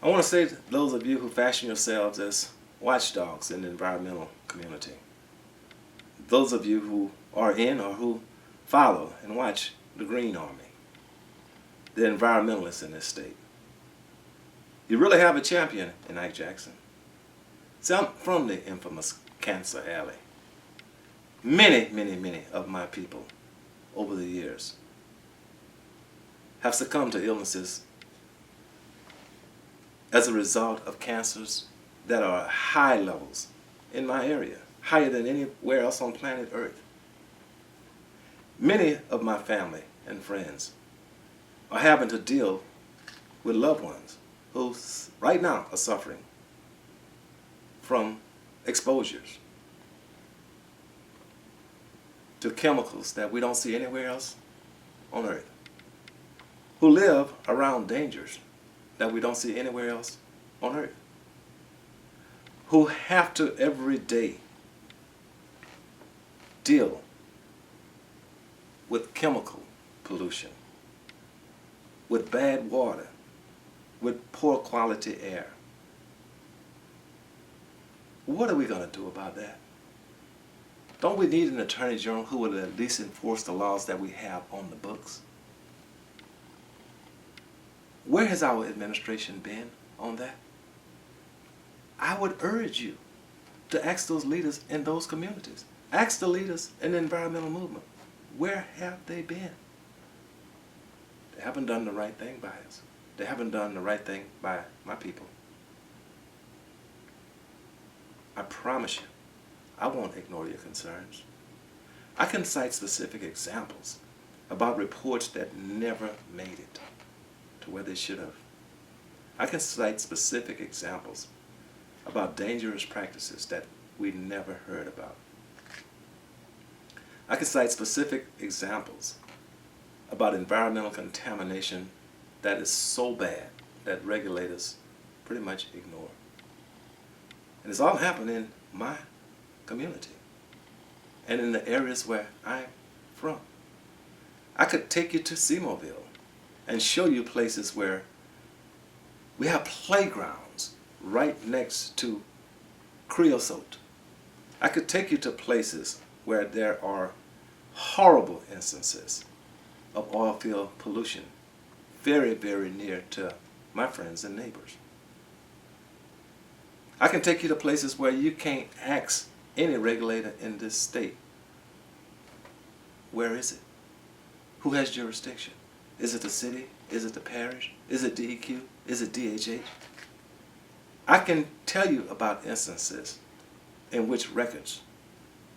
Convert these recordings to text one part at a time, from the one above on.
I want to say to those of you who fashion yourselves as watchdogs in the environmental community, those of you who are in or who follow and watch the Green Army, the environmentalists in this state, you really have a champion in Ike Jackson. See, I'm from the infamous Cancer Alley. Many of my people over the years have succumbed to illnesses as a result of cancers that are high levels in my area, higher than anywhere else on planet Earth. Many of my family and friends are having to deal with loved ones who right now are suffering from exposures to chemicals that we don't see anywhere else on Earth, who live around dangers that we don't see anywhere else on Earth, who have to every day deal with chemical pollution, with bad water, with poor quality air. What are we going to do about that? Don't we need an attorney general who would at least enforce the laws that we have on the books? Where has our administration been on that? I would urge you to ask those leaders in those communities. Ask the leaders in the environmental movement. Where have they been? They haven't done the right thing by us. They haven't done the right thing by my people. I promise you, I won't ignore your concerns. I can cite specific examples about reports that never made it to where they should have. I can cite specific examples about dangerous practices that we never heard about. I can cite specific examples about environmental contamination that is so bad that regulators pretty much ignore. And it's all happening in my community and in the areas where I'm from. I could take you to Seamoville and show you places where we have playgrounds right next to creosote. I could take you to places where there are horrible instances of oil field pollution very near to my friends and neighbors. I can take you to places where you can't ask any regulator in this state, where is it? Who has jurisdiction? Is it the city? Is it the parish? Is it DEQ? Is it DHH? I can tell you about instances in which records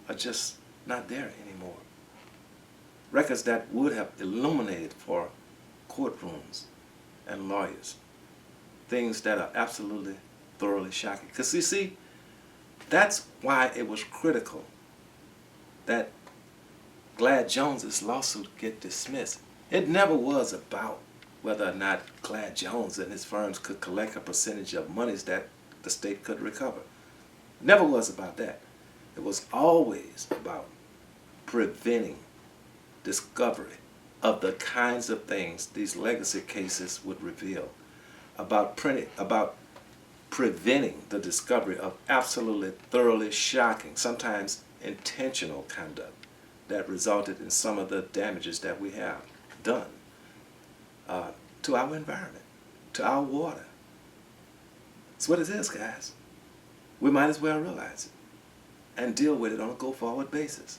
are just not there anymore. Records that would have illuminated for courtrooms and lawyers things that are absolutely thoroughly shocking. Because you see, that's why it was critical that Glad Jones's lawsuit get dismissed. It never was about whether or not Glad Jones and his firms could collect a percentage of monies that the state could recover. It never was about that. It was always about preventing discovery of the kinds of things these legacy cases would reveal, about preventing the discovery of absolutely thoroughly shocking, sometimes intentional conduct that resulted in some of the damages that we have done to our environment, to our water. That's what it is, guys. We might as well realize it and deal with it on a go-forward basis.